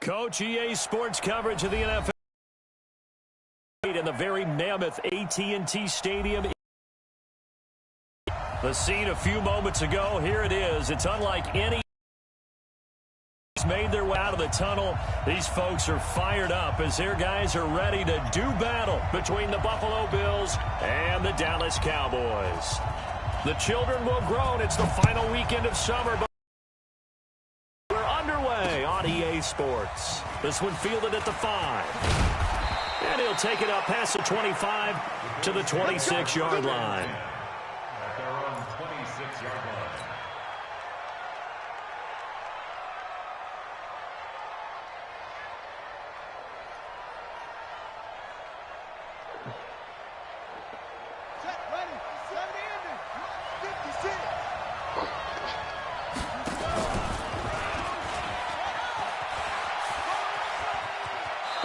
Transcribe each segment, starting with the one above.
Coach, EA Sports coverage of the NFL in the very mammoth AT&T Stadium. The scene a few moments ago, here it is. It's unlike any made their way out of the tunnel. These folks are fired up as their guys are ready to do battle between the Buffalo Bills and the Dallas Cowboys. The children will groan. It's the final weekend of summer, but we're underway on EA Sports. This one fielded at the 5. And he'll take it up past the 25 to the 26-yard line. They're on 26-yard line.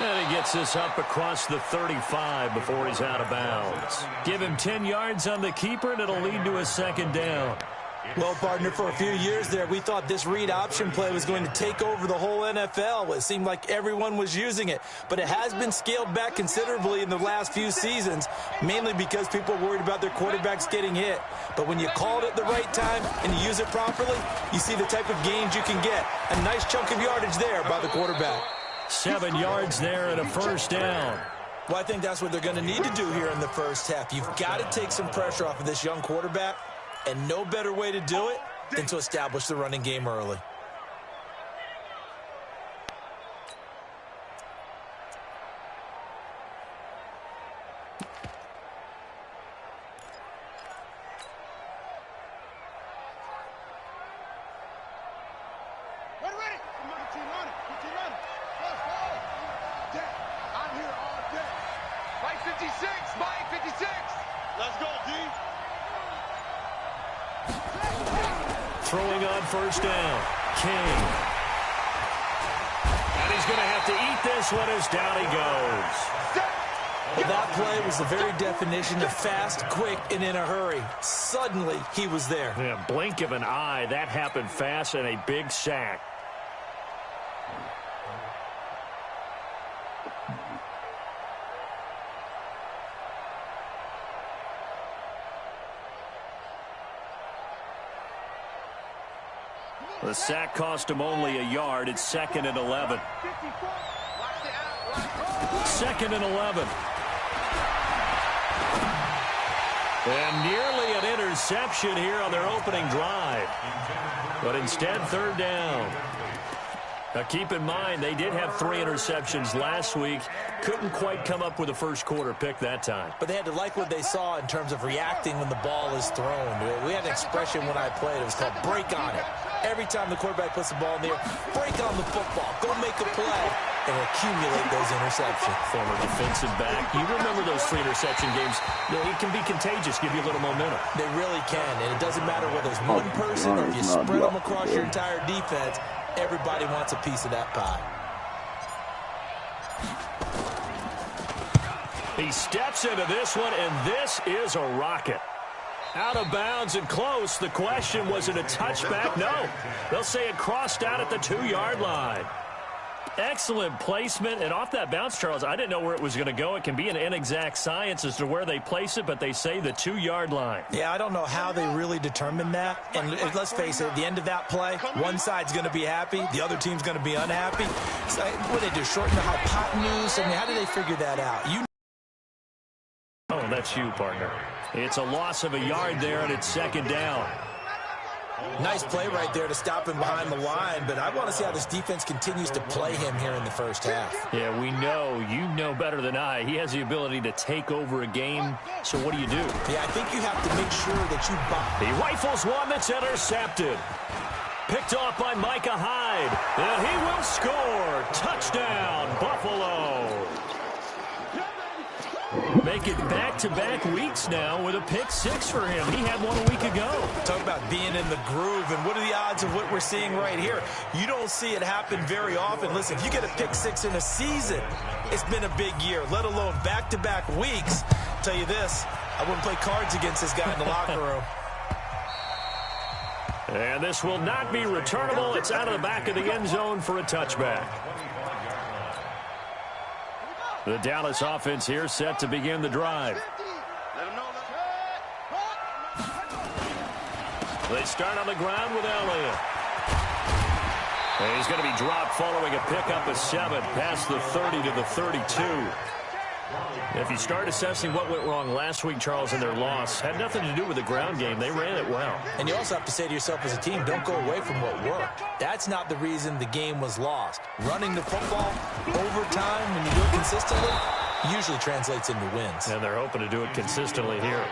And he gets this up across the 35 before he's out of bounds. Give him 10 yards on the keeper, and it'll lead to a second down. Well, partner, for a few years there, we thought this read option play was going to take over the whole NFL. It seemed like everyone was using it, but it has been scaled back considerably in the last few seasons, mainly because people are worried about their quarterbacks getting hit. But when you call it at the right time and you use it properly, you see the type of gains you can get. A nice chunk of yardage there by the quarterback. 7 yards there and a first down. Well, I think that's what they're going to need to do here in the first half. You've got to take some pressure off of this young quarterback, and no better way to do it than to establish the running game early. Throwing on first down, King. And he's going to have to eat this one as down he goes. Well, that play was the very definition of fast, quick, and in a hurry. Suddenly, he was there. Yeah, blink of an eye, that happened fast and a big sack. The sack cost him only a yard. It's 2nd and 11. 2nd and 11. And nearly an interception here on their opening drive. But instead, 3rd down. Now, keep in mind, they did have 3 interceptions last week. Couldn't quite come up with a first-quarter pick that time. But they had to like what they saw in terms of reacting when the ball is thrown. We had an expression when I played. It was called break on it. Every time the quarterback puts the ball in the air, break on the football. Go make a play and accumulate those interceptions. Former defensive back. You remember those 3 interception games. It can be contagious, give you a little momentum. They really can, and it doesn't matter whether it's one person or if you spread them across your entire defense. Everybody wants a piece of that pie. He steps into this one, and this is a rocket. Out of bounds and close. The question, was it a touchback? No. They'll say it crossed out at the 2-yard line. Excellent placement, and off that bounce, Charles, I didn't know where it was going to go. It can be an inexact science as to where they place it, but they say the 2-yard line. Yeah, I don't know how they really determined that. And let's face it, at the end of that play, one side's going to be happy, the other team's going to be unhappy. So, what do they do, shorten the hypotenuse? I mean, how do they figure that out? Oh, that's you, partner. It's a loss of a yard there, and it's 2nd down. Nice play right there to stop him behind the line, but I want to see how this defense continues to play him here in the first half. Yeah, we know. You know better than I. He has the ability to take over a game, so what do you do? Yeah, I think you have to make sure that you buy. He rifles one that's intercepted. Picked off by Micah Hyde, and he will score. Touchdown, Buffalo. Make it back-to-back weeks now with a pick 6 for him. He had one a week ago. Talk about being in the groove, and what are the odds of what we're seeing right here? You don't see it happen very often. Listen, if you get a pick 6 in a season, it's been a big year, let alone back-to-back weeks. I'll tell you this, I wouldn't play cards against this guy in the locker room. And this will not be returnable. It's out of the back of the end zone for a touchback. The Dallas offense here set to begin the drive. They start on the ground with Elliott. And he's going to be dropped following a pickup of 7 past the 30 to the 32. If you start assessing what went wrong last week, Charles, in their loss, had nothing to do with the ground game. They ran it well. And you also have to say to yourself as a team, don't go away from what worked. That's not the reason the game was lost. Running the football over time when you do it consistently usually translates into wins. And they're hoping to do it consistently here.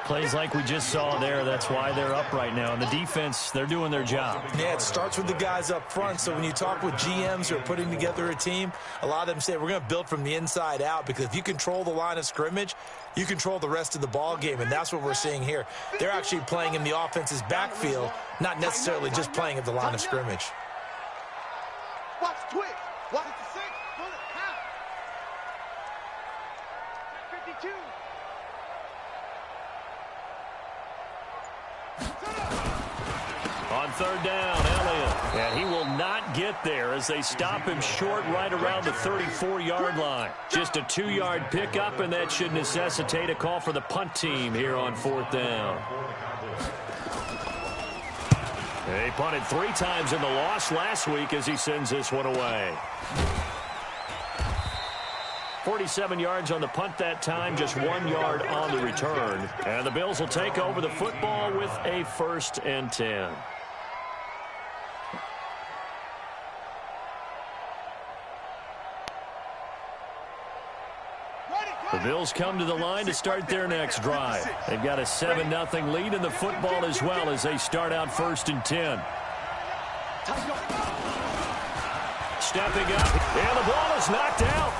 Plays like we just saw there, that's why they're up right now. And the defense, they're doing their job. Yeah, it starts with the guys up front. So when you talk with GMs who are putting together a team, a lot of them say we're going to build from the inside out, because if you control the line of scrimmage, you control the rest of the ball game, and that's what we're seeing here. They're actually playing in the offense's backfield, not necessarily just playing at the line of scrimmage. Watch twitch. Watch the 6. Pull it. Half. 52. On third down, Elliott. And he will not get there as they stop him short right around the 34-yard line. Just a 2-yard pickup, and that should necessitate a call for the punt team here on 4th down. They punted 3 times in the loss last week as he sends this one away. 47 yards on the punt that time, just 1 yard on the return. And the Bills will take over the football with a 1st and 10. The Bills come to the line to start their next drive. They've got a 7-0 lead in the football as well as they start out 1st and 10. Stepping up, and the ball is knocked out.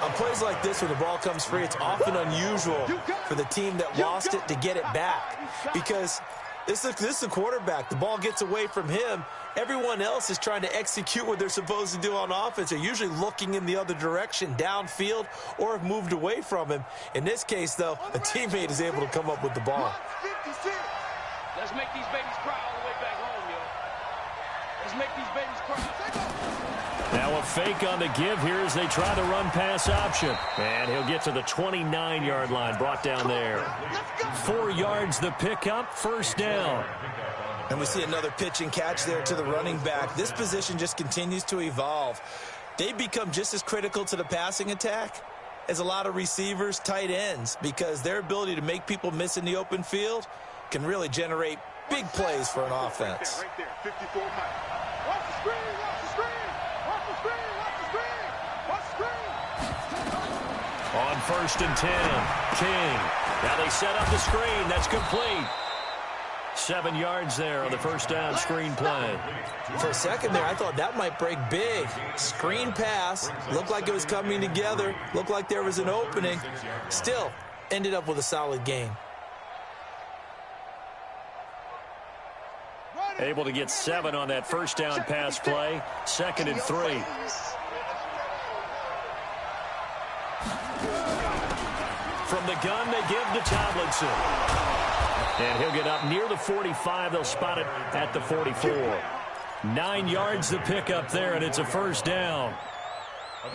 On plays like this, when the ball comes free, it's often unusual for the team that lost it to get it back, because this is the quarterback. The ball gets away from him. Everyone else is trying to execute what they're supposed to do on offense. They're usually looking in the other direction, downfield, or have moved away from him. In this case, though, a teammate is able to come up with the ball. Let's make these babies cry all the way back home, yo. Let's make these babies cry. Now a fake on the give here as they try the run-pass option. And he'll get to the 29-yard line, brought down there. 4 yards the pickup, 1st down. And we see another pitch and catch there to the running back. This position just continues to evolve. They become just as critical to the passing attack as a lot of receivers, tight ends, because their ability to make people miss in the open field can really generate big plays for an offense. Right there, 54 miles. Watch the screen, watch the screen, watch the screen, watch the screen, watch the screen. On 1st and 10, King. Now they set up the screen. That's complete. 7 yards there on the 1st down screen play. For a second there, I thought that might break big. Screen pass. Looked like it was coming together. Looked like there was an opening. Still, ended up with a solid gain. Able to get 7 on that 1st down pass play. 2nd and 3. From the gun, they give to Tomlinson. And he'll get up near the 45. They'll spot it at the 44. 9 yards the pickup there, and it's a 1st down.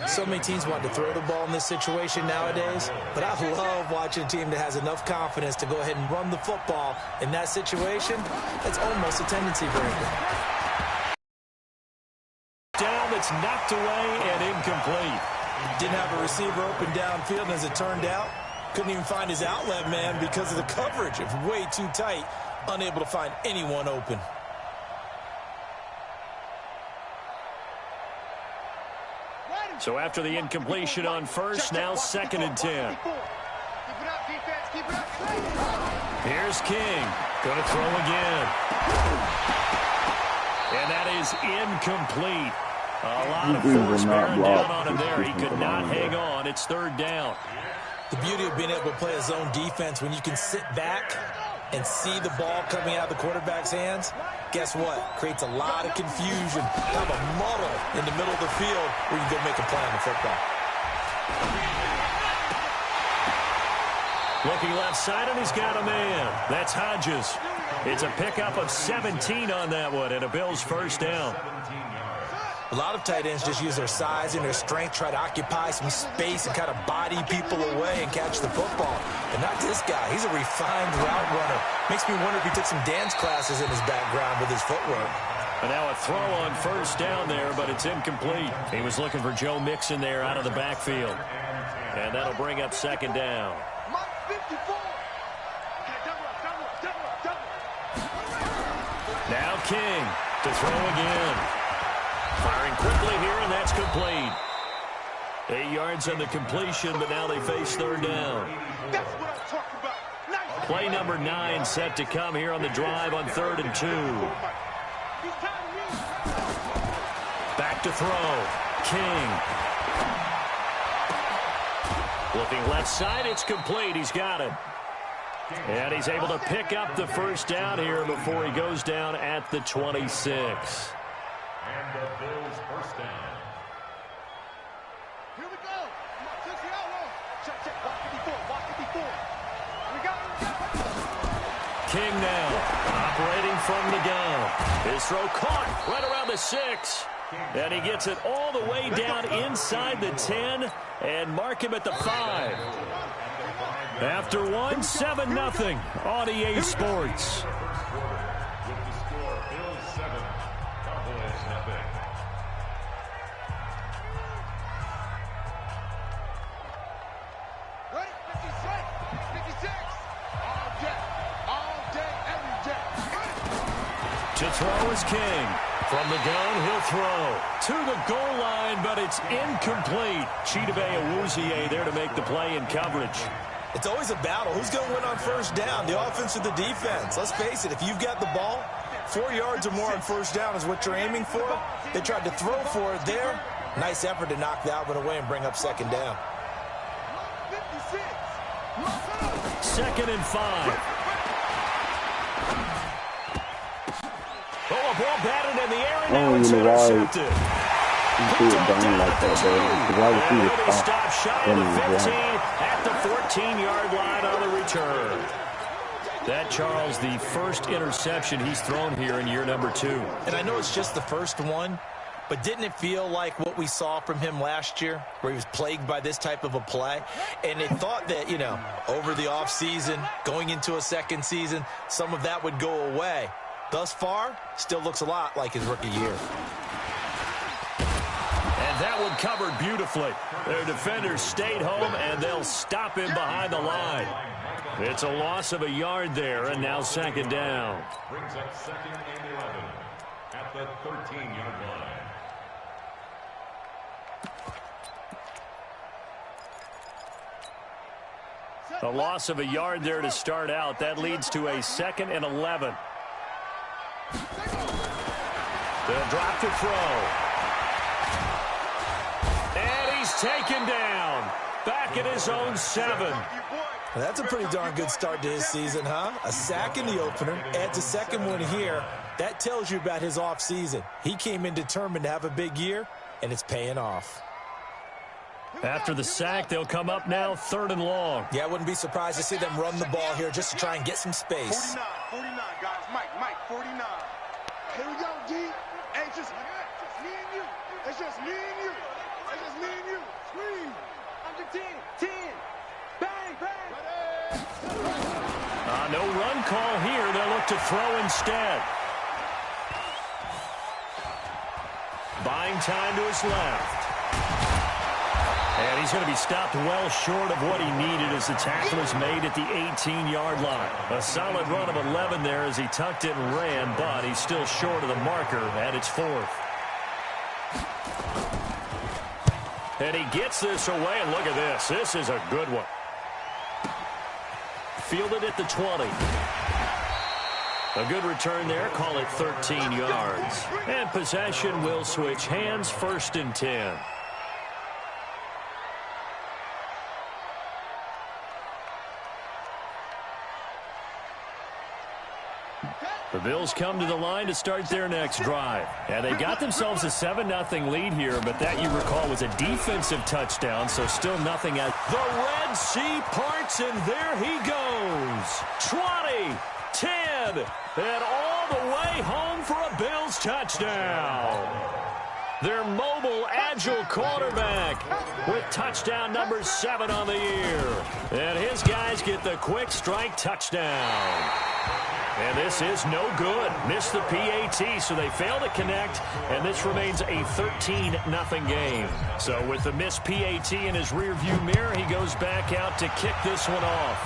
So many teams want to throw the ball in this situation nowadays, but I love watching a team that has enough confidence to go ahead and run the football. In that situation, that's almost a tendency breaker. Down, that's knocked away and incomplete. Didn't have a receiver open downfield, and as it turned out, couldn't even find his outlet man because of the coverage. It was way too tight, unable to find anyone open. So after the incompletion on 1st, now 2nd and 10. Here's King. Going to throw again. And that is incomplete. A lot of force bearing down on him there. He could not hang on. It's 3rd down. The beauty of being able to play a zone defense, when you can sit back and see the ball coming out of the quarterback's hands, guess what? Creates a lot of confusion, kind of a muddle in the middle of the field where you can go make a play on the football. Looking left side, and he's got a man. That's Hodges. It's a pickup of 17 on that one, and a Bills 1st down. A lot of tight ends just use their size and their strength, try to occupy some space and kind of body people away and catch the football. But not this guy. He's a refined route runner. Makes me wonder if he took some dance classes in his background with his footwork. And now a throw on first down there, but it's incomplete. He was looking for Joe Mixon there out of the backfield. And that'll bring up second down. Now King to throw again. Firing quickly here, and that's complete. 8 yards on the completion, but now they face third down. That's what I'm talking about. Play number 9 set to come here on the drive on 3rd and 2. Back to throw. King. Looking left side, it's complete. He's got it. And he's able to pick up the first down here before he goes down at the 26. And the Bills' first down. Here we go. Come on, Tootsie Outlaw. Check, check. Watch it before. Watch it before. We got it. King now operating from the gun. His throw caught right around the 6. And he gets it all the way down inside the 10 and mark him at the 5. After one, 7-0 on EA Sports. With the score, Bills 7, Cowboys 0. Ready? 56. All day, every day. To throw is King. From the gun, he'll throw to the goal line, but it's incomplete. Chidobe Awuzie there to make the play in coverage. It's always a battle. Who's going to win on first down, the offense or the defense? Let's face it, if you've got the ball, 4 yards or more on first down is what you're aiming for. They tried to throw for it there. Nice effort to knock that one away and bring up second down. 56. 2nd and 5. Oh, a ball batted in the air, and now it's intercepted. You see it down like that, though. The wide receiver Stop shy of the 15 at the 14-yard line on the return. That, Charles, the first interception he's thrown here in year number 2. And I know it's just the first one, but didn't it feel like what we saw from him last year, where he was plagued by this type of a play? And they thought that, you know, over the offseason, going into a second season, some of that would go away. Thus far, still looks a lot like his rookie year. And that one covered beautifully. Their defenders stayed home, and they'll stop him behind the line. It's a loss of a yard there, and now second down. Brings up 2nd and 11 at the 13-yard line. A loss of a yard there to start out. That leads to a 2nd and 11. They'll drop to throw. And he's taken down. Back at his own 7. Well, that's a pretty darn good start to his season, huh? A sack in the opener, adds a second one here. That tells you about his offseason. He came in determined to have a big year, and it's paying off. After the sack, they'll come up now 3rd and long. Yeah, I wouldn't be surprised to see them run the ball here just to try and get some space. 49, guys. Mike, 49. Here we go, D. Hey, just me and you. It's just me and you. It's just me and you. Scream. Under 10. Bang, bang. No run call here. They'll look to throw instead. Buying time to his left. And he's going to be stopped well short of what he needed as the tackle is made at the 18-yard line. A solid run of 11 there as he tucked it and ran, but he's still short of the marker at its 4th. And he gets this away, and look at this. This is a good one. Fielded at the 20. A good return there. Call it 13 yards. And possession will switch hands, 1st and 10. The Bills come to the line to start their next drive. And they got themselves a 7-0 lead here, but that, you recall, was a defensive touchdown, so still nothing at the Red Sea parts, and there he goes. 20, 10, and all the way home for a Bills touchdown. Their mobile, agile quarterback with touchdown number 7 on the year. And his guys get the quick strike touchdown. And this is no good. Missed the PAT, so they fail to connect, and this remains a 13-0 game. So with the missed PAT in his rearview mirror, he goes back out to kick this one off.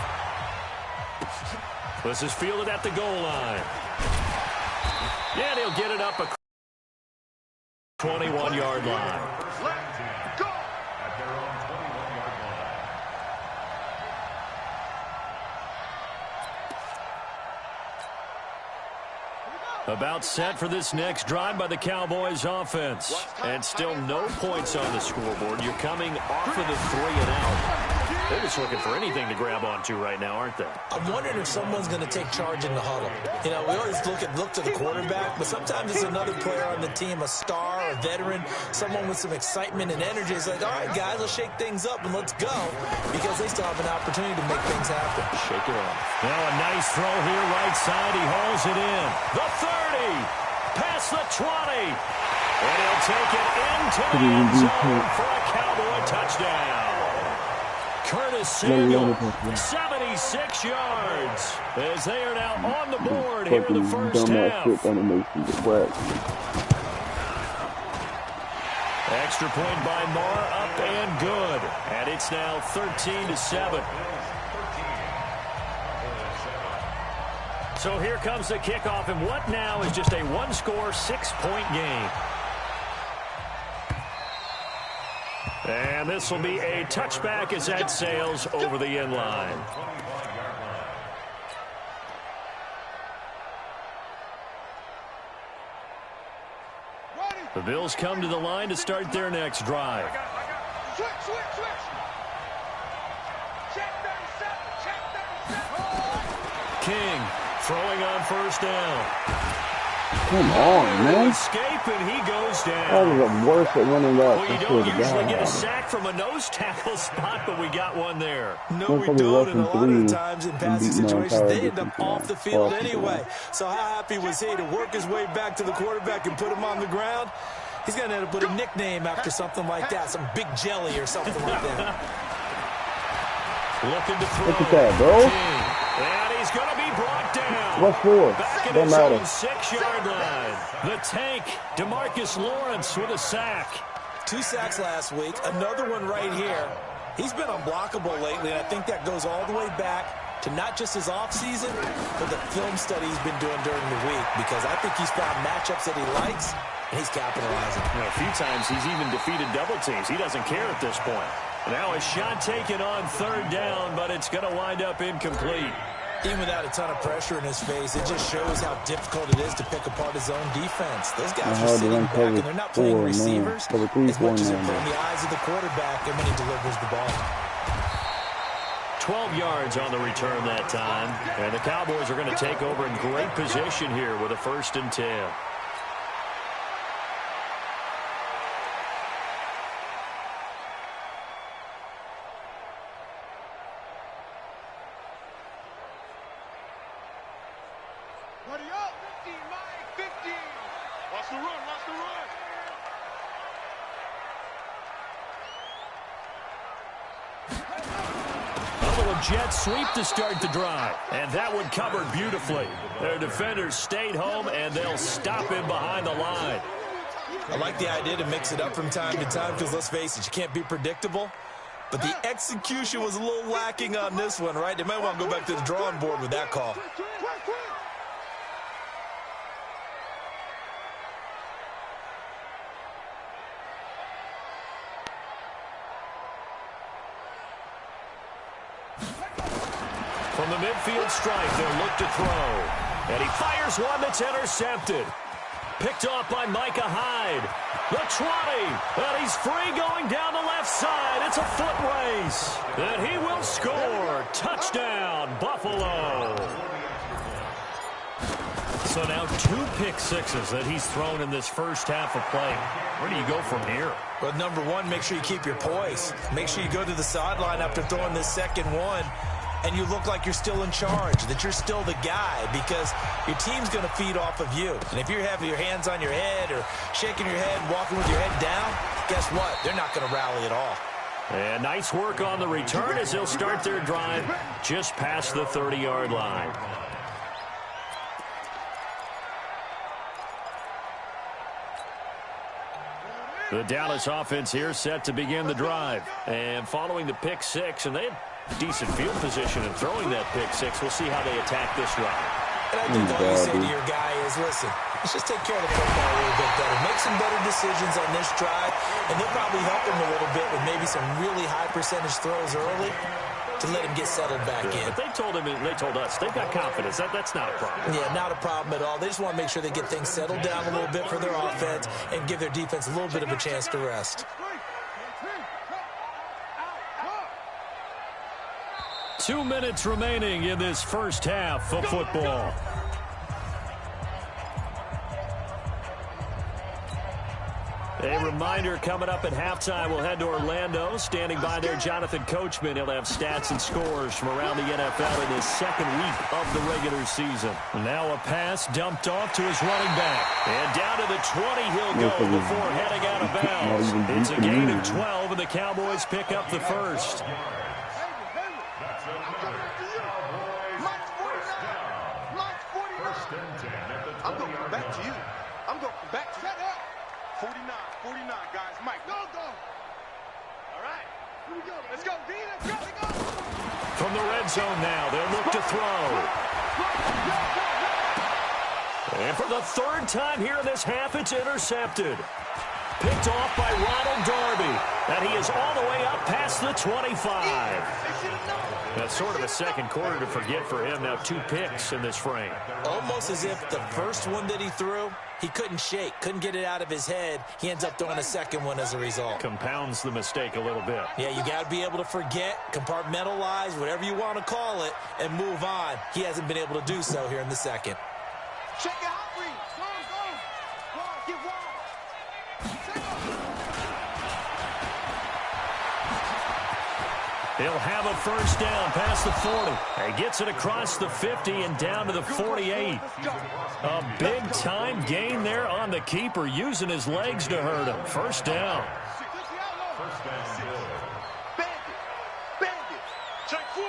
This is fielded at the goal line. And he'll get it up a 21-yard line. About set for this next drive by the Cowboys offense. And still no points on the scoreboard. You're coming off of the 3-and-out. They're just looking for anything to grab onto right now, aren't they? I'm wondering if someone's going to take charge in the huddle. You know, we always look to the quarterback, but sometimes it's another player on the team, a star, a veteran, someone with some excitement and energy. It's like, all right, guys, let's shake things up and let's go, because they still have an opportunity to make things happen. Shake it off. Now a nice throw here right side. He hauls it in. The 30, past the 20, and he'll take it into the end zone for a Cowboy touchdown. Curtis Samuel, 76 yards, as they are now on the board here in the first half. Extra point by Marr, up and good. And it's now 13-7. So here comes the kickoff, and what now is just a one-score, 6-point game. And this will be a touchback as that sails over the end line. The Bills come to the line to start their next drive. King throwing on first down. Come on, man. Escape, and he goes down. That was the worst at running up. Well, you don't usually get a sack from a nose tackle spot, but we got one there. No, we don't, and a lot of times in passing situations, they end up off the field anyway. So how happy was he to work his way back to the quarterback and put him on the ground? He's going to end up with a nickname after something like that, some Big Jelly or something like that. Looking to throw. Look at that, bro. And he's going to be brought down. What for? Back in his own 6-yard line. The tank, DeMarcus Lawrence with a sack. 2 sacks last week, another one right here. He's been unblockable lately, and I think that goes all the way back to not just his offseason, but the film study he's been doing during the week, because I think he's found matchups that he likes, and he's capitalizing. You know, a few times he's even defeated double teams. He doesn't care at this point. Now a shot taken on third down, but it's going to wind up incomplete. Even without a ton of pressure in his face, it just shows how difficult it is to pick apart his own defense. Those guys are sitting back, and they're not playing receivers as much as they're playing the eyes of the quarterback and when he delivers the ball. 12 yards on the return that time. And the Cowboys are going to take over in great position here with a 1st and 10. Buddy up. 50, Mike, 50. Watch the run, watch the run. A little jet sweep to start the drive. And that one covered beautifully. Their defenders stayed home, and they'll stop him behind the line. I like the idea to mix it up from time to time, because let's face it, you can't be predictable. But the execution was a little lacking on this one, right? They might want to go back to the drawing board with that call. From the midfield stripe, they'll look to throw. And he fires one that's intercepted. Picked off by Micah Hyde. The 20. And he's free going down the left side. It's a foot race. And he will score. Touchdown, Buffalo. So now 2 pick-sixes that he's thrown in this first half of play. Where do you go from here? Well, number one, make sure you keep your poise. Make sure you go to the sideline after throwing this second one. and you look like you're still in charge, that you're still the guy, because your team's going to feed off of you. And if you're having your hands on your head or shaking your head, walking with your head down, guess what? They're not going to rally at all. And nice work on the return as they'll start their drive just past the 30-yard line. The Dallas offense here set to begin the drive. And following the pick six, and they had decent field position in throwing that pick six. We'll see how they attack this drive. And I think all you say to your guy is, listen, let's just take care of the football a little bit better. Make some better decisions on this drive, and they'll probably help him a little bit with maybe some really high percentage throws early to let him get settled back in. But they told us, they've got confidence. That's not a problem. Yeah, not a problem at all. They just want to make sure they get things settled down a little bit for their offense and give their defense a little bit of a chance to rest. 2 minutes remaining in this first half of football. A reminder coming up at halftime, we'll head to Orlando. Standing by there, Jonathan Coachman. He'll have stats and scores from around the NFL in his second week of the regular season. Now a pass dumped off to his running back. And down to the 20 he'll go before heading out of bounds. It's a gain of 12, and the Cowboys pick up the first. I'm going back to you. I'm going back to you. 49, guys. Mike, go. All right. Here we go. Let's go, D. Let's go. From the red zone now, they'll look to throw. And for the third time here in this half, it's intercepted. Picked off by Ronald Darby. And he is all the way up past the 25. That's sort of a second quarter to forget for him. Now 2 picks in this frame. Almost as if the first one that he threw, he couldn't shake, couldn't get it out of his head. He ends up throwing a second one as a result. Compounds the mistake a little bit. Yeah, you got to be able to forget, compartmentalize, whatever you want to call it, and move on. He hasn't been able to do so here in the second. Check it out, Reed. Go. Get He'll have a first down past the 40. He gets it across the 50 and down to the 48. A big-time gain there on the keeper, using his legs to hurt him. First down. Bandit. Check 4.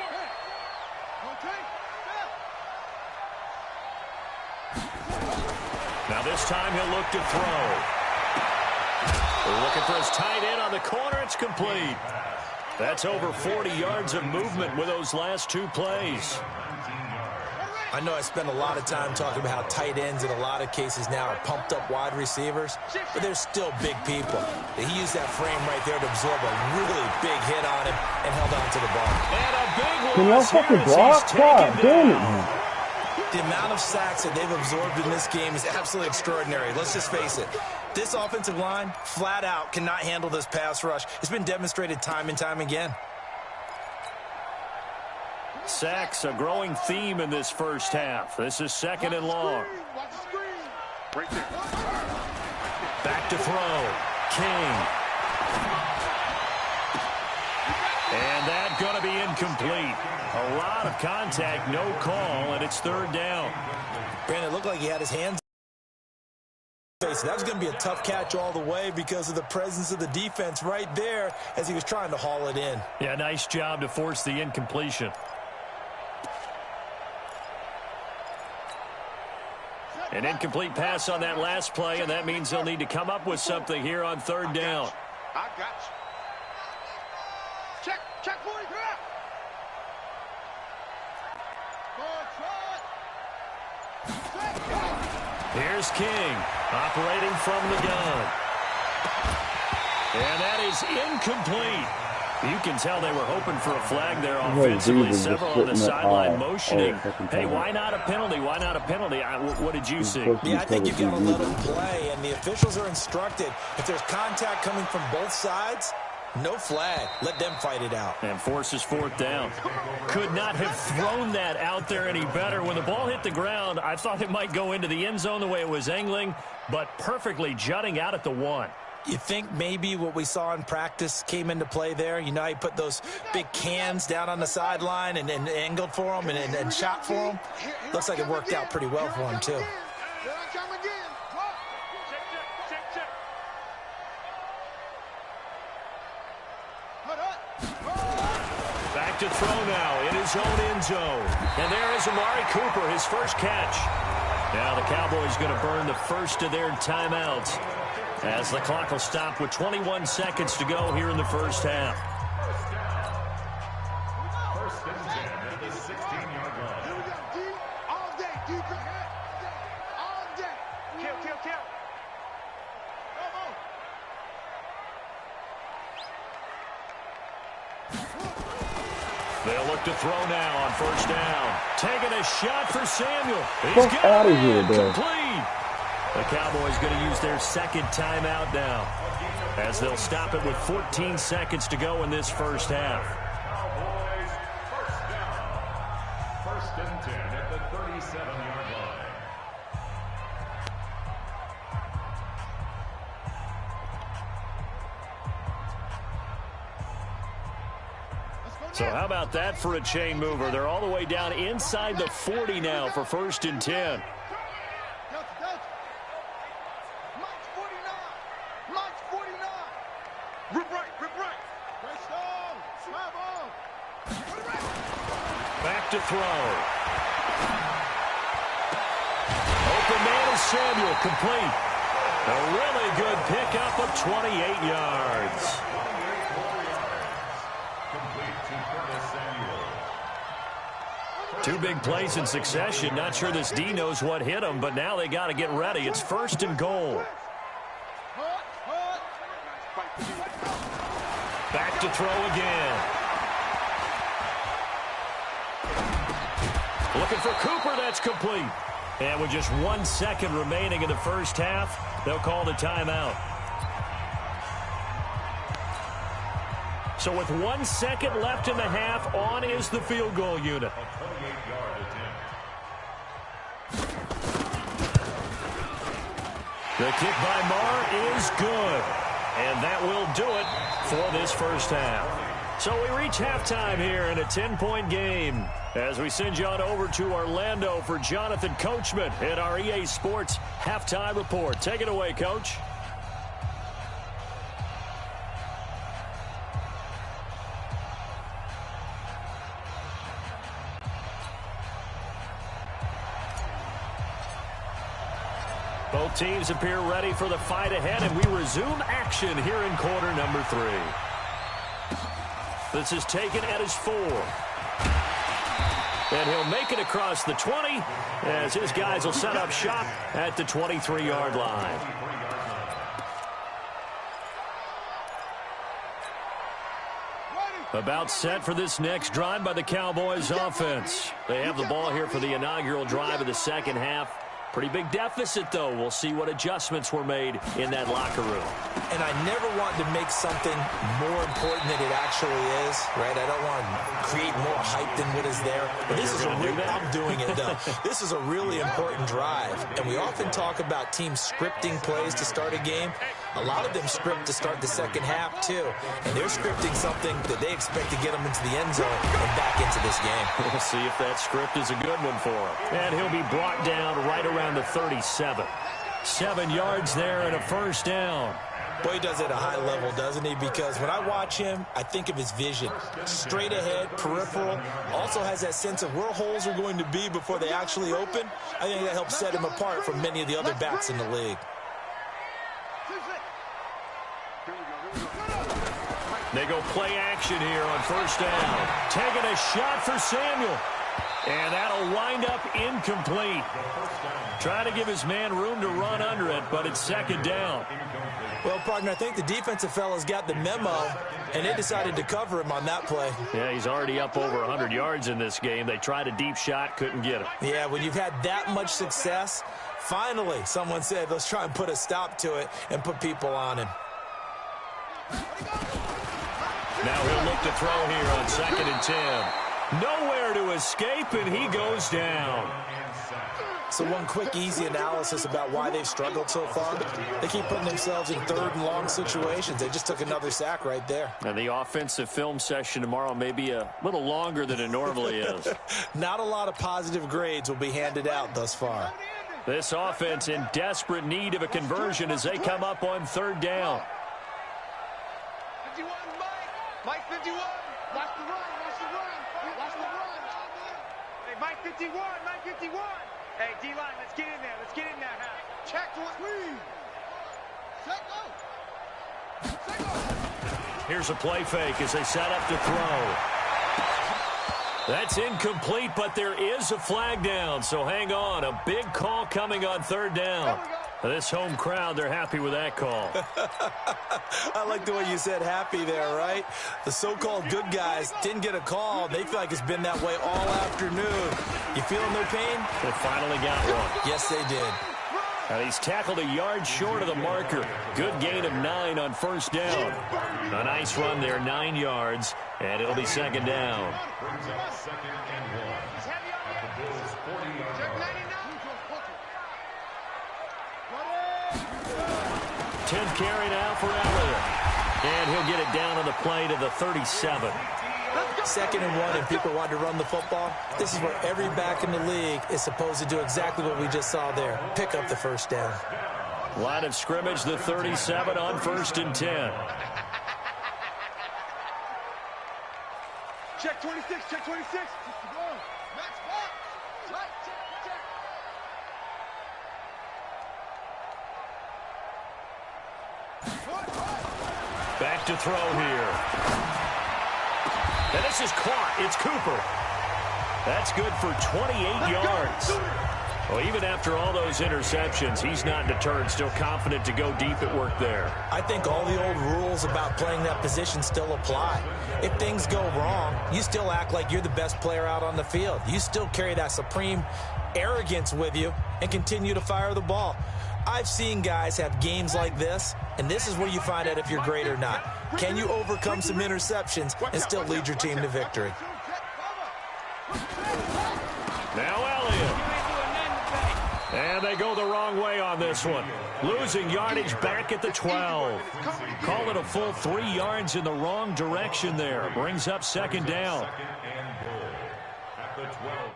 Now this time he'll look to throw. They're looking for his tight end on the corner. It's complete. That's over 40 yards of movement with those last 2 plays. I know I spend a lot of time talking about how tight ends in a lot of cases now are pumped up wide receivers, but they're still big people. He used that frame right there to absorb a really big hit on him and held on to the ball. And a big one. Can y'all fucking block? God damn it. The amount of sacks that they've absorbed in this game is absolutely extraordinary. Let's just face it. This offensive line, flat out, cannot handle this pass rush. It's been demonstrated time and time again. Sacks, a growing theme in this first half. This is second and long. Back to throw. King. And that's going to be incomplete. A lot of contact, no call, and it's third down. Brandon, it looked like he had his hands. That was going to be a tough catch all the way because of the presence of the defense right there as he was trying to haul it in. Yeah, nice job to force the incompletion. An incomplete pass on that last play, and that means they'll need to come up with something here on third down. I got you. Check 40. Here's King, operating from the gun. And that is incomplete. You can tell they were hoping for a flag there offensively. Several on the sideline motioning. Hey, why not a penalty? Why not a penalty? What did you see? Yeah, I think you've got to let them play, and the officials are instructed. If there's contact coming from both sides, no flag. Let them fight it out. And forces fourth down. Could not have thrown that out there any better. When the ball hit the ground, I thought it might go into the end zone the way it was angling, but perfectly jutting out at the 1. You think maybe what we saw in practice came into play there? You know, he put those big cans down on the sideline and angled for him and shot for him. Looks like it worked out pretty well for him, too. Back to throw now in his own end zone. And there is Amari Cooper, his first catch. Now the Cowboys going to burn the first of their timeouts as the clock will stop with 21 seconds to go here in the first half. First and 10 at the 16-yard line. Here we go, D. All day, defense. All day. Kill. Come on. They'll look to throw now on first down. Taking a shot for Samuel. Get out of here, bro. Complete. The Cowboys going to use their second timeout now as they'll stop it with 14 seconds to go in this first half. Cowboys first down. First and 10 at the 37-yard line. So how about that for a chain mover? They're all the way down inside the 40 now for first and 10. Back to throw. Open man is Samuel, complete. A really good pickup of 28 yards. Two big plays in succession. Not sure this D knows what hit him, but now they got to get ready. It's first and goal. Back to throw again. Looking for Cooper. That's complete. And with just 1 second remaining in the first half, they'll call the timeout. So with 1 second left in the half, on is the field goal unit. A 28-yard attempt. The kick by Marr is good. And that will do it for this first half. So we reach halftime here in a 10-point game as we send you on over to Orlando for Jonathan Coachman at our EA Sports Halftime Report. Take it away, Coach. Both teams appear ready for the fight ahead, and we resume action here in quarter number 3. This is taken at his 4. And he'll make it across the 20 as his guys will set up shop at the 23-yard line. About set for this next drive by the Cowboys offense. They have the ball here for the inaugural drive of the second half. Pretty big deficit, though. We'll see what adjustments were made in that locker room. And I never want to make something more important than it actually is, right? I don't want to create more hype than what is there. But this is I'm doing it, though. This is a really important drive. And we often talk about teams scripting plays to start a game. A lot of them script to start the second half, too. And they're scripting something that they expect to get them into the end zone and back into this game. We'll see if that script is a good one for him. And he'll be brought down right around the 37. 7 yards there and a first down. Boy, he does it at a high level, doesn't he? Because when I watch him, I think of his vision. Straight ahead, peripheral. Also has that sense of where holes are going to be before they actually open. I think that helps set him apart from many of the other backs in the league. They go play action here on first down. Taking a shot for Samuel. And that'll wind up incomplete. Trying to give his man room to run under it, but it's second down. Well, partner, I think the defensive fellas got the memo, and they decided to cover him on that play. Yeah, he's already up over 100 yards in this game. They tried a deep shot, couldn't get it. Yeah, when you've had that much success, finally someone said, let's try and put a stop to it and put people on him. Now he'll look to throw here on 2nd and 10. Nowhere to escape, and he goes down. So one quick, easy analysis about why they've struggled so far. They keep putting themselves in third and long situations. They just took another sack right there. And the offensive film session tomorrow may be a little longer than it normally is. Not a lot of positive grades will be handed out thus far. This offense in desperate need of a conversion as they come up on third down. 51, Mike 51. Watch the run, watch the run, watch the run. Hey, Mike 51, Mike 51. Hey, D-line, let's get in there. Let's get in there, Hal. Check to it. Check go. Here's a play fake as they set up to throw. That's incomplete, but there is a flag down, so hang on. A big call coming on third down. This home crowd, they're happy with that call. I like the way you said happy there, right? The so-called good guys didn't get a call. They feel like it's been that way all afternoon. You feeling their pain? They finally got one. Yes, they did. And he's tackled a yard short of the marker. Good gain of 9 on first down. A nice run there, 9 yards, and it'll be second down. Brings up second and 1. At the Bills' 40-yard line. 10th carry now for Elliott. And he'll get it down on the play to the 37. Second and 1, and people want to run the football. This is where every back in the league is supposed to do exactly what we just saw there. Pick up the first down. Line of scrimmage, the 37 on 1st and 10. Check 26, check 26. Max back. Check. Back to throw here. And this is caught. It's Cooper. That's good for 28 yards. Well, even after all those interceptions, he's not deterred, still confident to go deep at work there. I think all the old rules about playing that position still apply. If things go wrong, you still act like you're the best player out on the field. You still carry that supreme arrogance with you and continue to fire the ball. I've seen guys have games like this, and this is where you find out if you're great or not. Can you overcome some interceptions and still lead your team to victory? Now Elliott. And they go the wrong way on this one. Losing yardage back at the 12. Call it a full 3 yards in the wrong direction there. Brings up second down. Second and goal at the 12.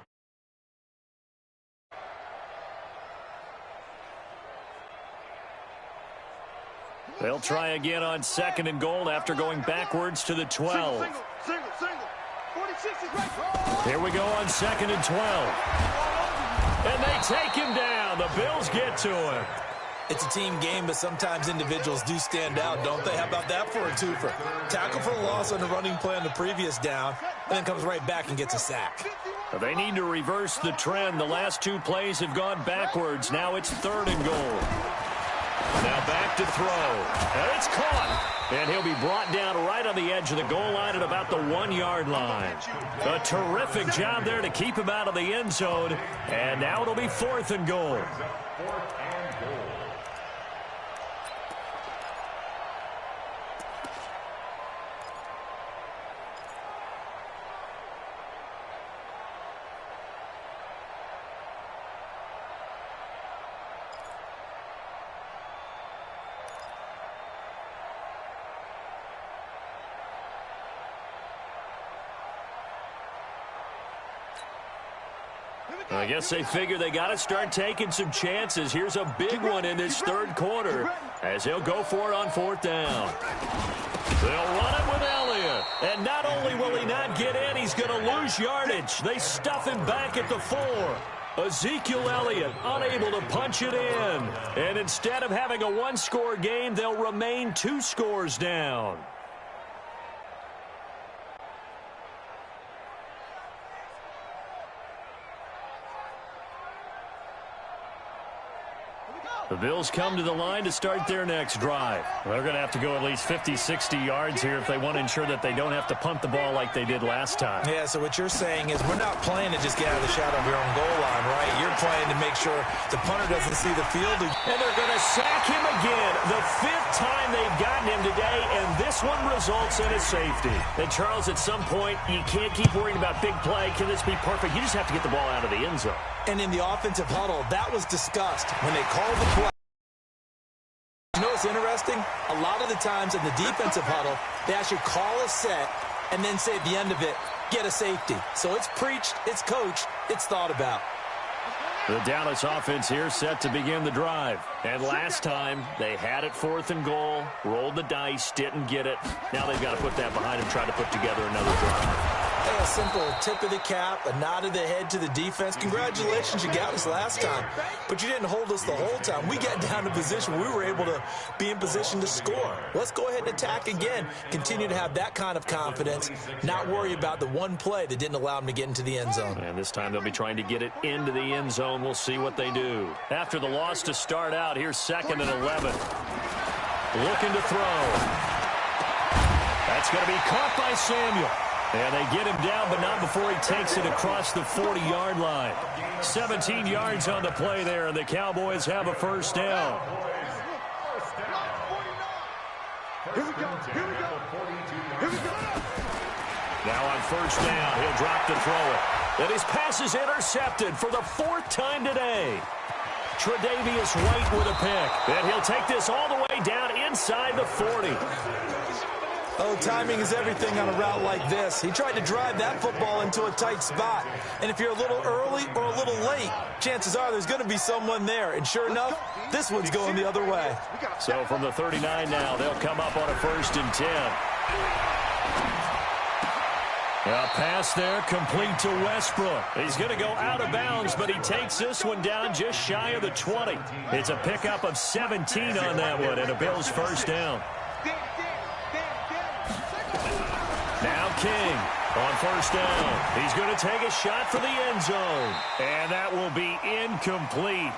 They'll try again on second and goal after going backwards to the 12. Single. 46 is right. Here we go on second and 12. And they take him down. The Bills get to him. It's a team game, but sometimes individuals do stand out, don't they? How about that for a twofer? Tackle for a loss on the running play on the previous down, and then comes right back and gets a sack. They need to reverse the trend. The last 2 plays have gone backwards. Now it's third and goal. Now back to throw. And it's caught. And he'll be brought down right on the edge of the goal line at about the 1-yard line. A terrific job there to keep him out of the end zone. And now it'll be fourth and goal. Fourth and goal. I guess they figure they got to start taking some chances. Here's a big one in this third quarter as he'll go for it on fourth down. They'll run it with Elliott. And not only will he not get in, he's going to lose yardage. They stuff him back at the 4. Ezekiel Elliott unable to punch it in. And instead of having a 1-score game, they'll remain 2 scores down. The Bills come to the line to start their next drive. They're going to have to go at least 50, 60 yards here if they want to ensure that they don't have to punt the ball like they did last time. Yeah, so what you're saying is we're not playing to just get out of the shadow of your own goal line, right? You're playing to make sure the punter doesn't see the field. And they're going to sack him again. The 5th time they've gotten him today, and this one results in a safety. And Charles, at some point, you can't keep worrying about big play. Can this be perfect? You just have to get the ball out of the end zone. And in the offensive huddle, that was discussed when they called the play. You know what's interesting? A lot of the times in the defensive huddle, they actually call a set and then say at the end of it, get a safety. So it's preached, it's coached, it's thought about. The Dallas offense here set to begin the drive. And last time, they had it 4th and goal, rolled the dice, didn't get it. Now they've got to put that behind and try to put together another drive. Hey, a simple tip of the cap, a nod of the head to the defense. Congratulations, you got us last time. But you didn't hold us the whole time. We got down to position. We were able to be in position to score. Let's go ahead and attack again. Continue to have that kind of confidence, not worry about the one play that didn't allow them to get into the end zone. And this time they'll be trying to get it into the end zone. We'll see what they do. After the loss to start out, here's 2nd and 11. Looking to throw. That's going to be caught by Samuel. And they get him down, but not before he takes it across the 40-yard line. 17 yards on the play there, and the Cowboys have a first down. Here we go. Here we go. Here we go. Now on first down, he'll drop to throw it. And his pass is intercepted for the 4th time today. Tre'Davious White with a pick. And he'll take this all the way down inside the 40. Oh, timing is everything on a route like this. He tried to drive that football into a tight spot. And if you're a little early or a little late, chances are there's going to be someone there. And sure enough, this one's going the other way. So from the 39 now, they'll come up on a 1st and 10. A pass there complete to Westbrook. He's going to go out of bounds, but he takes this one down just shy of the 20. It's a pickup of 17 on that one and a Bills first down. Now King on first down. He's going to take a shot for the end zone. And that will be incomplete.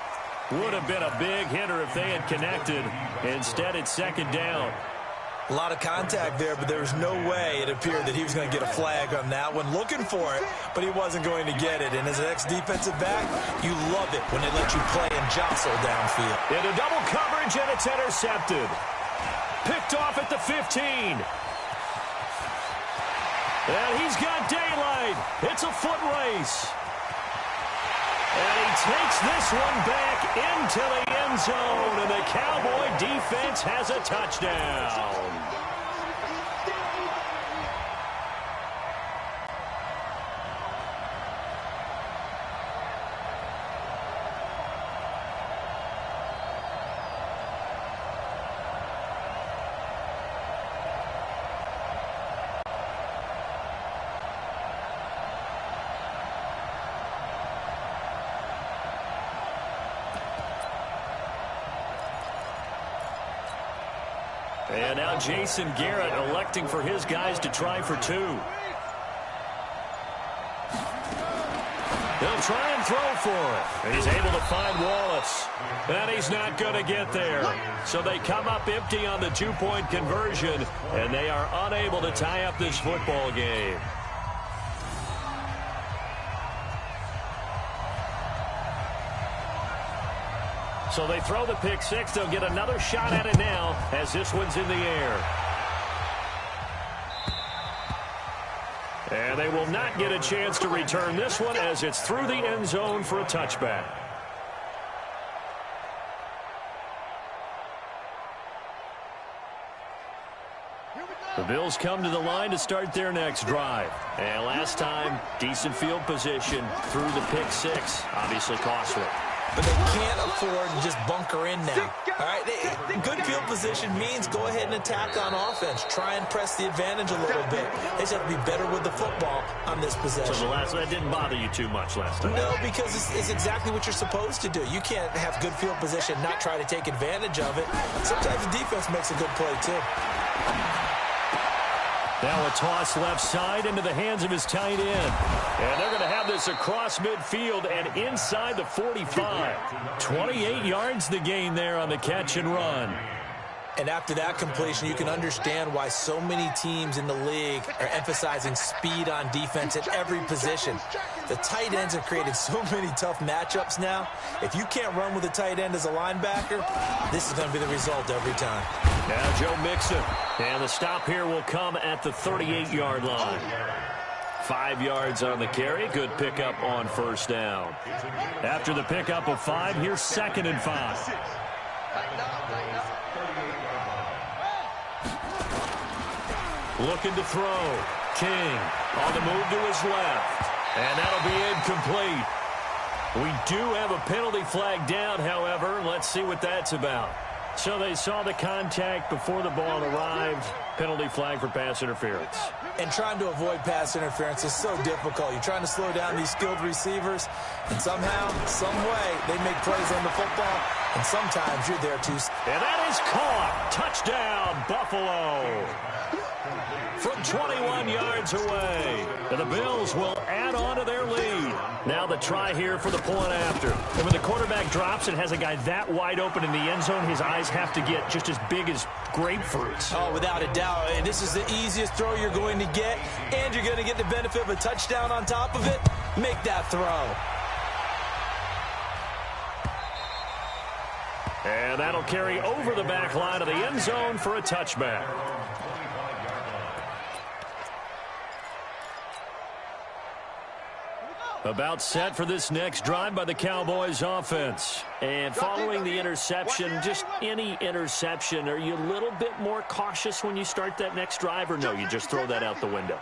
Would have been a big hitter if they had connected. Instead, it's 2nd down. A lot of contact there, but there was no way it appeared that he was going to get a flag on that one. Looking for it, but he wasn't going to get it. And as an ex-defensive back, you love it when they let you play and jostle downfield. Into double coverage, and it's intercepted. Picked off at the 15. And he's got daylight. It's a foot race. And he takes this one back into the end zone, and the Cowboy defense has a touchdown. And now Jason Garrett electing for his guys to try for 2. He'll try and throw for it. And he's able to find Wallace. And he's not going to get there. So they come up empty on the 2-point conversion, and they are unable to tie up this football game. So they throw the pick six. They'll get another shot at it now as this one's in the air. And they will not get a chance to return this one as it's through the end zone for a touchback. The Bills come to the line to start their next drive. And last time, decent field position through the pick six. Obviously costly. But they can't afford to just bunker in now. All right, good field position means go ahead and attack on offense. Try and press the advantage a little bit. They just have to be better with the football on this possession. So that didn't bother you too much last time? No, because it's exactly what you're supposed to do. You can't have good field position, not try to take advantage of it. Sometimes the defense makes a good play, too. Now a toss left side into the hands of his tight end. And they're going to have this across midfield and inside the 45. 28 yards the gain there on the catch and run. And after that completion, you can understand why so many teams in the league are emphasizing speed on defense at every position. The tight ends have created so many tough matchups now. If you can't run with a tight end as a linebacker, this is going to be the result every time. Now Joe Mixon. And the stop here will come at the 38-yard line. 5 yards on the carry. Good pickup on first down. After the pickup of 5, here's 2nd and 5. Looking to throw. King on the move to his left. And that'll be incomplete. We do have a penalty flag down, however. Let's see what that's about. So they saw the contact before the ball arrived. Penalty flag for pass interference. And trying to avoid pass interference is so difficult. You're trying to slow down these skilled receivers, and somehow, some way, they make plays on the football, and sometimes you're there too. And that is caught. Touchdown, Buffalo. From 21 yards away. And the Bills will add on to their lead. Now the try here for the point after. And when the quarterback drops and has a guy that wide open in the end zone, his eyes have to get just as big as grapefruits. Oh, without a doubt. And this is the easiest throw you're going to get, and you're going to get the benefit of a touchdown on top of it. Make that throw. And that'll carry over the back line of the end zone for a touchback. About set for this next drive by the Cowboys offense. And following the interception, just any interception, are you a little bit more cautious when you start that next drive, or no, you just throw that out the window?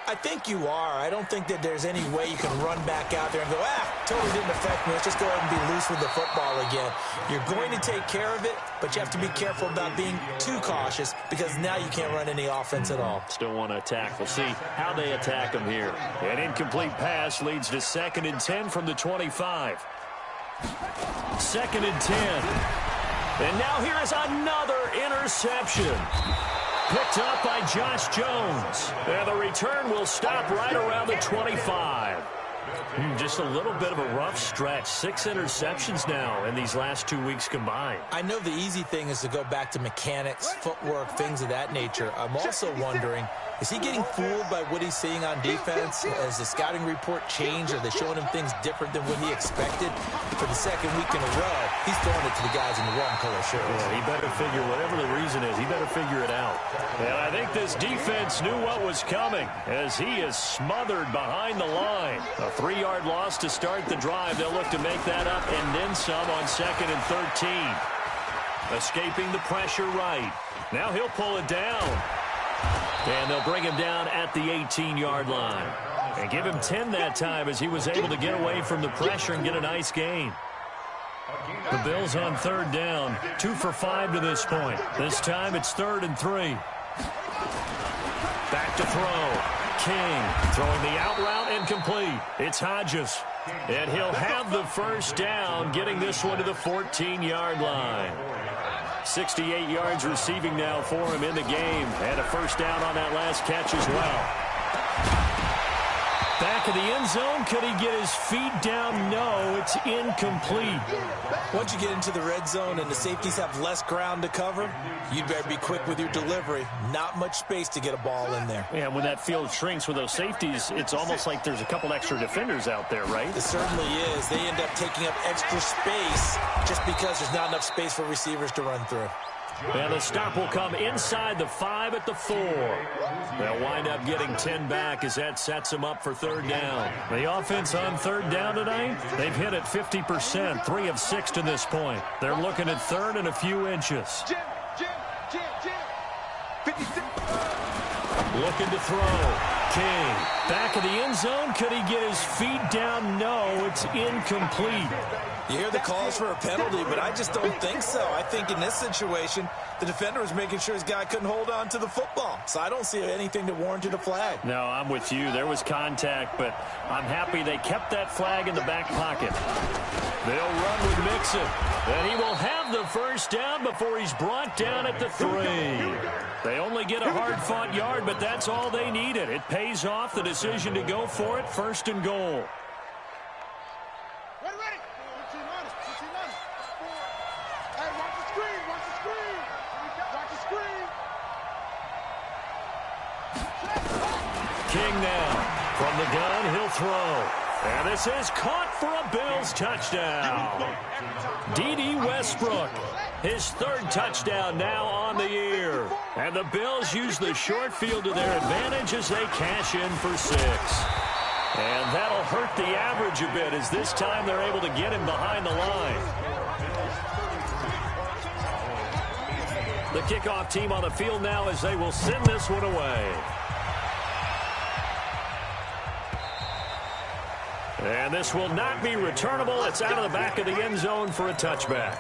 I think you are. I don't think that there's any way you can run back out there and go, totally didn't affect me. Let's just go ahead and be loose with the football again. You're going to take care of it, but you have to be careful about being too cautious because now you can't run any offense at all. Still want to attack. We'll see how they attack them here. An incomplete pass leads to 2nd and 10 from the 25. 2nd and 10. And now here is another interception. Picked up by Josh Jones. And the return will stop right around the 25. Just a little bit of a rough stretch. 6 interceptions now in these last 2 weeks combined. I know the easy thing is to go back to mechanics, footwork, things of that nature. I'm also wondering, is he getting fooled by what he's seeing on defense? Has the scouting report changed? Are they showing him things different than what he expected? For the 2nd week in a row, he's throwing it to the guys in the wrong color shirts. Yeah, he better figure, whatever the reason is, he better figure it out. And I think this defense knew what was coming as he is smothered behind the line. A 3-yard loss to start the drive. They'll look to make that up and then some on 2nd and 13. Escaping the pressure right. Now he'll pull it down. And they'll bring him down at the 18-yard line. And give him 10 that time as he was able to get away from the pressure and get a nice gain. The Bills on 3rd down. 2 for 5 to this point. This time it's 3rd and 3. Back to throw. King throwing the out route incomplete. It's Hodges. And he'll have the first down, getting this one to the 14-yard line. 68 yards receiving now for him in the game. And a first down on that last catch as well. Back of the end zone. Could he get his feet down? No, it's incomplete. Once you get into the red zone and the safeties have less ground to cover, you'd better be quick with your delivery. Not much space to get a ball in there. Yeah, when that field shrinks with those safeties, it's almost like there's a couple extra defenders out there, right? It certainly is. They end up taking up extra space just because there's not enough space for receivers to run through. And the stop will come inside the 5 at the 4. They'll wind up getting 10 back as that sets them up for 3rd down. The offense on 3rd down tonight, they've hit it 50%, 3 of 6 to this point. They're looking at 3rd and a few inches. Looking to throw. King. Back of the end zone. Could he get his feet down? No, it's incomplete. You hear the calls for a penalty, but I just don't think so. I think in this situation, the defender was making sure his guy couldn't hold on to the football. So I don't see anything that warranted a flag. No, I'm with you. There was contact, but I'm happy they kept that flag in the back pocket. They'll run with Mixon, and he will have the first down before he's brought down at the 3. They only get a hard-fought yard, but that's all they needed. It pays off the decision to go for it, 1st and goal. King now. From the gun, he'll throw. And this is caught for a Bills touchdown. D.D. Westbrook. His third touchdown now on the year. And the Bills use the short field to their advantage as they cash in for 6. And that'll hurt the average a bit as this time they're able to get him behind the line. The kickoff team on the field now as they will send this one away. And this will not be returnable. It's out of the back of the end zone for a touchback.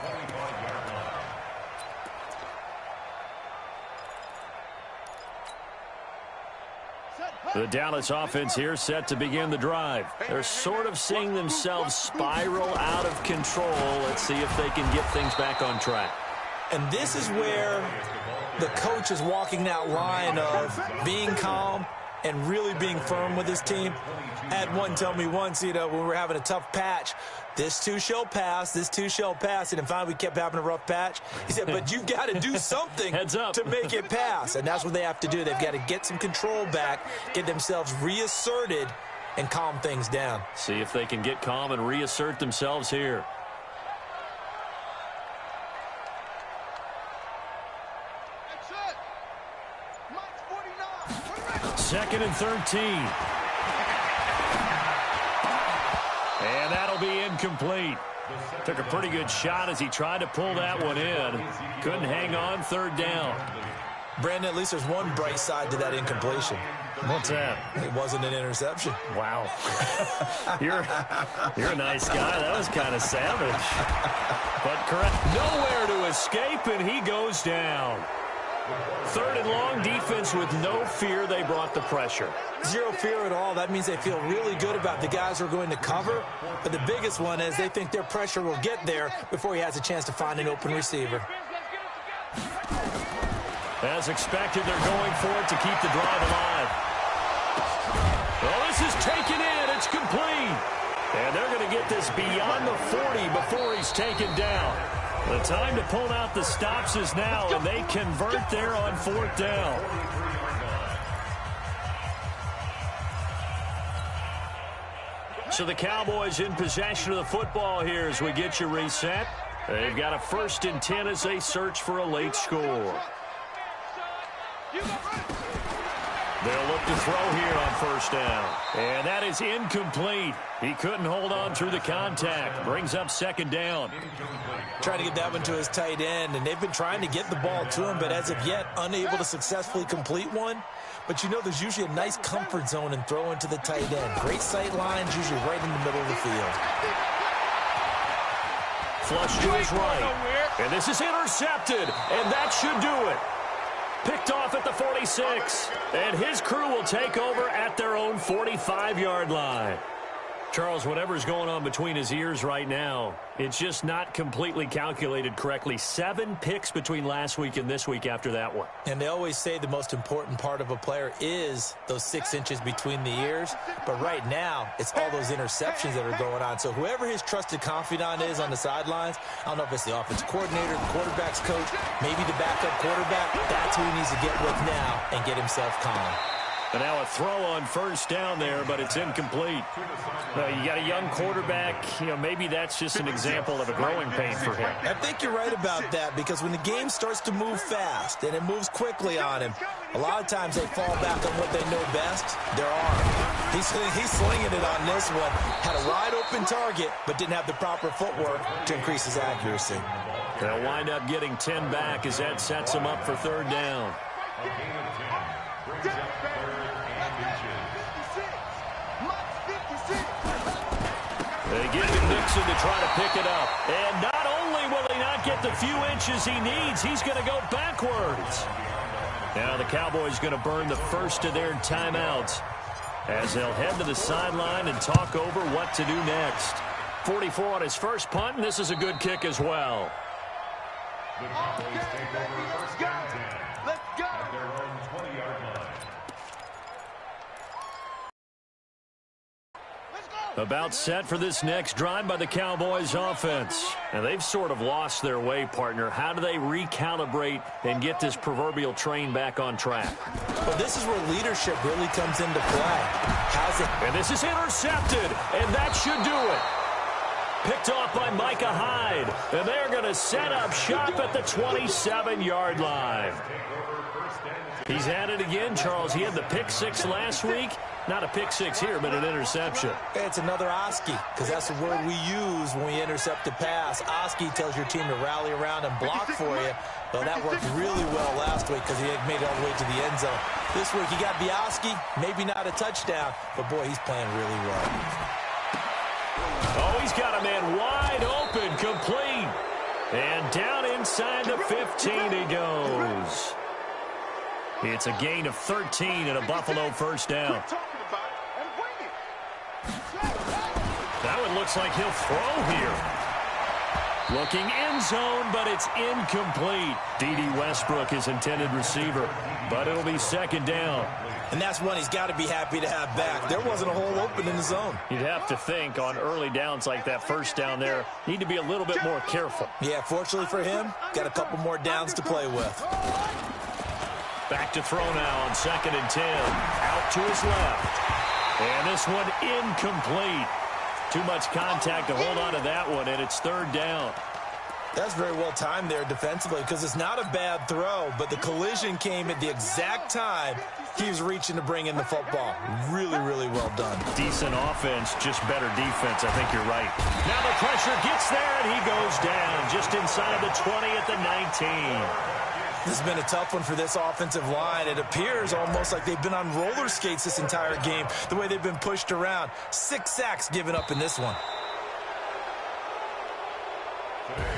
The Dallas offense here set to begin the drive. They're sort of seeing themselves spiral out of control. Let's see if they can get things back on track. And this is where the coach is walking that line of being calm and really being firm with his team. I had one tell me once, when we were having a tough patch, this too shall pass, this too shall pass. And finally we kept having a rough patch. He said, but you've got to do something to make it pass. And that's what they have to do. They've got to get some control back, get themselves reasserted, and calm things down. See if they can get calm and reassert themselves here. Second and 13. And that'll be incomplete. Took a pretty good shot as he tried to pull that one in. Couldn't hang on, third down. Brandon, at least there's one bright side to that incompletion. What's that? It wasn't an interception. Wow. You're a nice guy. That was kind of savage. But correct. Nowhere to escape, and he goes down. Third and long, defense with no fear. They brought the pressure. Zero fear at all. That means they feel really good about the guys who are going to cover. But the biggest one is they think their pressure will get there before he has a chance to find an open receiver. As expected, they're going for it to keep the drive alive. Well, this is taken in. It's complete. And they're going to get this beyond the 40 before he's taken down. The time to pull out the stops is now, and they convert there on fourth down. So the Cowboys in possession of the football here as we get you reset. They've got a 1st and 10 as they search for a late score. They'll look to throw here on 1st down. And that is incomplete. He couldn't hold on through the contact. Brings up 2nd down. Trying to get that one to his tight end, and they've been trying to get the ball to him, but as of yet, unable to successfully complete one. But there's usually a nice comfort zone in throwing to the tight end. Great sight lines, usually right in the middle of the field. Flush to his right. And this is intercepted, and that should do it. Picked off at the 46. And his crew will take over at their own 45-yard line. Charles, whatever's going on between his ears right now, it's just not completely calculated correctly. 7 picks between last week and this week after that one. And they always say the most important part of a player is those 6 inches between the ears. But right now, it's all those interceptions that are going on. So whoever his trusted confidant is on the sidelines, I don't know if it's the offensive coordinator, the quarterback's coach, maybe the backup quarterback, that's who he needs to get with now and get himself calm. And now a throw on 1st down there, but it's incomplete. You got a young quarterback. Maybe that's just an example of a growing pain for him. I think you're right about that, because when the game starts to move fast and it moves quickly on him, a lot of times they fall back on what they know best, their arm. He's slinging it on this one. Had a wide open target, but didn't have the proper footwork to increase his accuracy. They'll wind up getting 10 back as that sets them up for 3rd down. They give him Nixon to try to pick it up. And not only will he not get the few inches he needs, he's going to go backwards. Now the Cowboys going to burn the first of their timeouts as they'll head to the sideline and talk over what to do next. 44 on his first punt, and this is a good kick as well. The Cowboys take over 1st and 10 at their own 20-yard line. About set for this next drive by the Cowboys offense. And they've sort of lost their way, partner. How do they recalibrate and get this proverbial train back on track? Well, this is where leadership really comes into play. And this is intercepted, and that should do it. Picked off by Micah Hyde. And they're going to set up shop at the 27-yard line. He's had it again, Charles. He had the pick six last week. Not a pick six here, but an interception. It's another Oski, because that's the word we use when we intercept a pass. Oski tells your team to rally around and block for you. Well, that worked really well last week because he had made it all the way to the end zone. This week he got the Oski, maybe not a touchdown, but boy, he's playing really well. Oh, he's got a man wide open, complete. And down inside the 15 he goes. It's a gain of 13 and a Buffalo first down. That one looks like he'll throw here. Looking end zone, but it's incomplete. D.D. Westbrook is intended receiver, but it'll be second down. And that's one he's got to be happy to have back. There wasn't a hole open in the zone. You'd have to think on early downs like that first down there, need to be a little bit more careful. Yeah, fortunately for him, got a couple more downs to play with. Back to throw now on 2nd and 10. Out to his left. And this one incomplete. Too much contact to hold on to that one, and it's third down. That's very well timed there defensively because it's not a bad throw, but the collision came at the exact time he was reaching to bring in the football. Really, really well done. Decent offense, just better defense. I think you're right. Now the pressure gets there, and he goes down just inside the 20 at the 19. This has been a tough one for this offensive line. It appears almost like they've been on roller skates this entire game, the way they've been pushed around. 6 sacks given up in this one.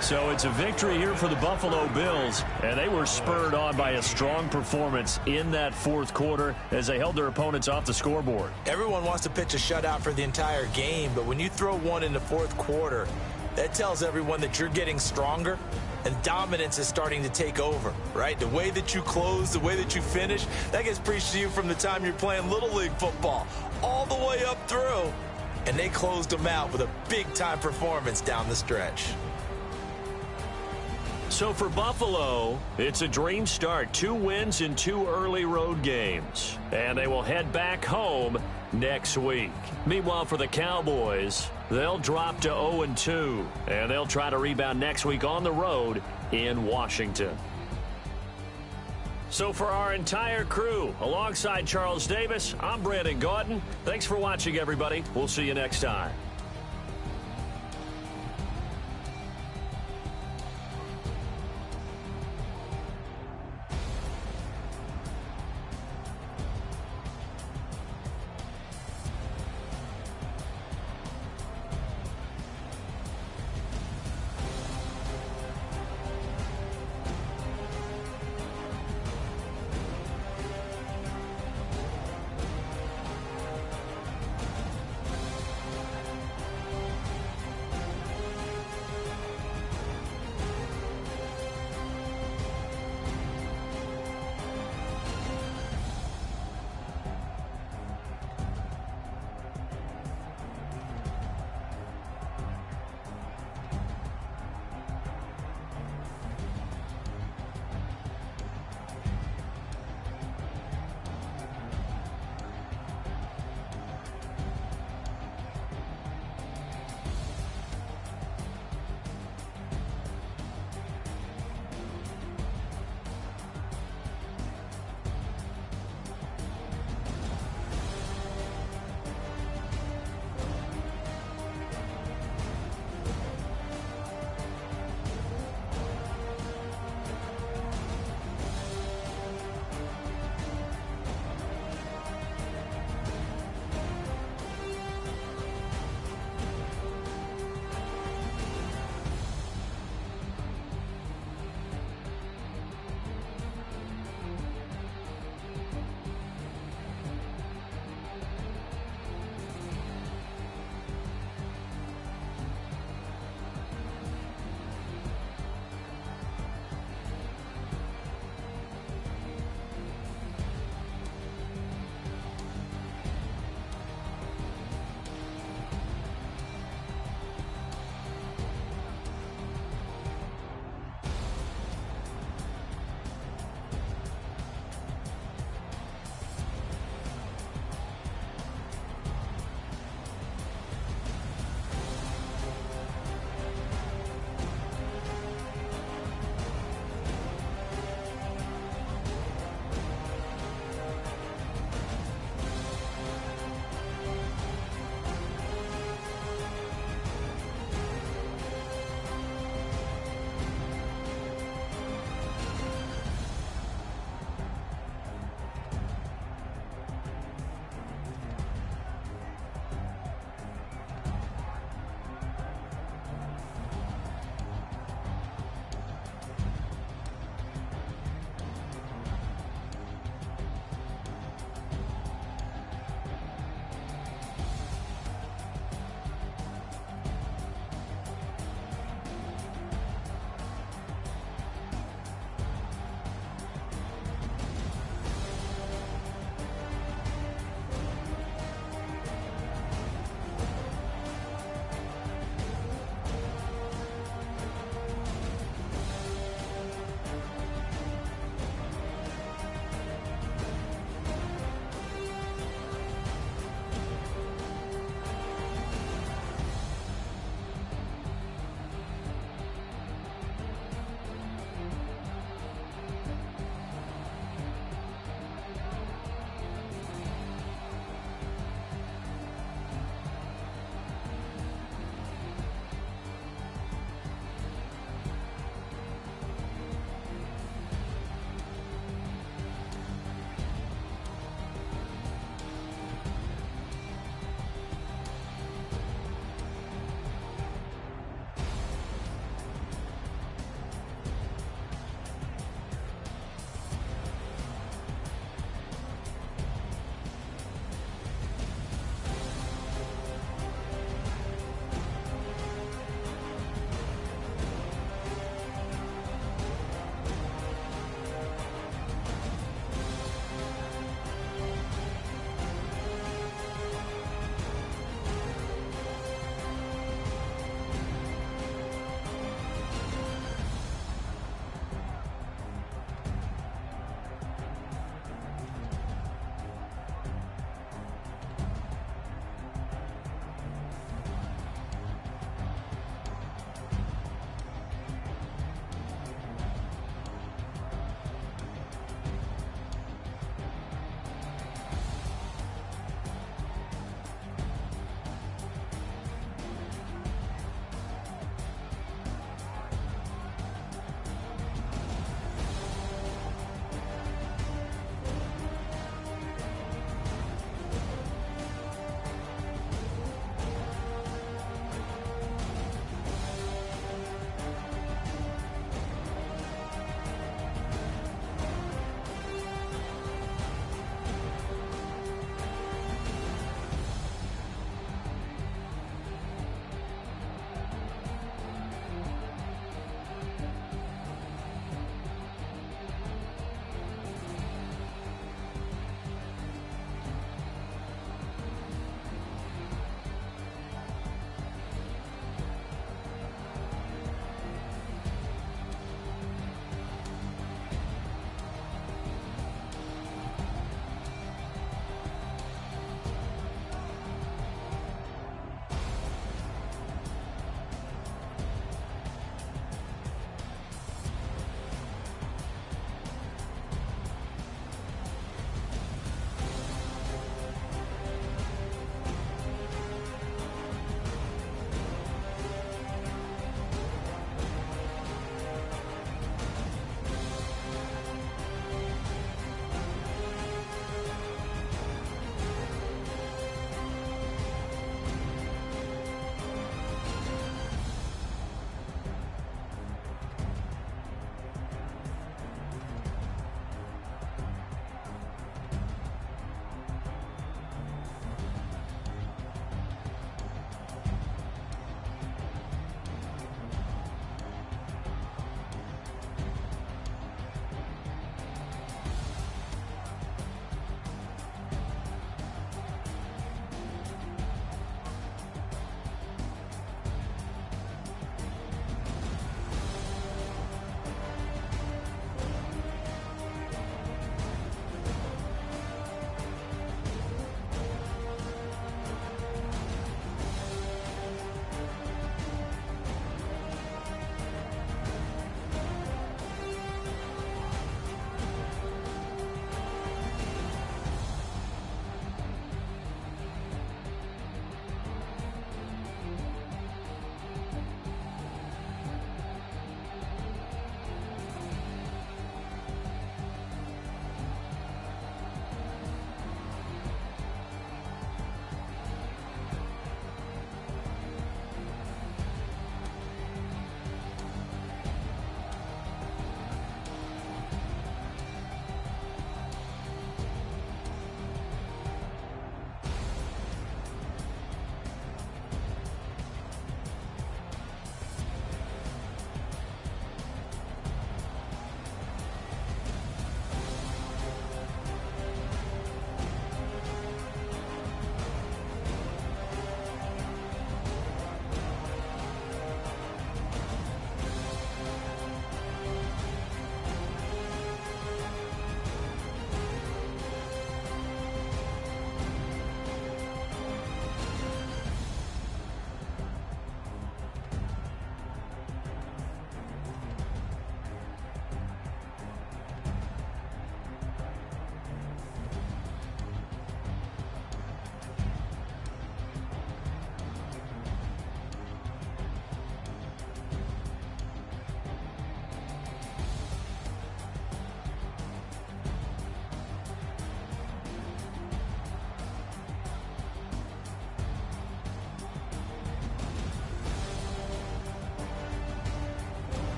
So it's a victory here for the Buffalo Bills, and they were spurred on by a strong performance in that fourth quarter as they held their opponents off the scoreboard. Everyone wants to pitch a shutout for the entire game, but when you throw one in the fourth quarter, that tells everyone that you're getting stronger and dominance is starting to take over, right? The way that you close, the way that you finish, that gets preached to you from the time you're playing Little League football all the way up through, and they closed them out with a big-time performance down the stretch. So for Buffalo, it's a dream start. 2 wins in 2 early road games. And they will head back home next week. Meanwhile, for the Cowboys, they'll drop to 0-2. And they'll try to rebound next week on the road in Washington. So for our entire crew, alongside Charles Davis, I'm Brandon Gautin. Thanks for watching, everybody. We'll see you next time.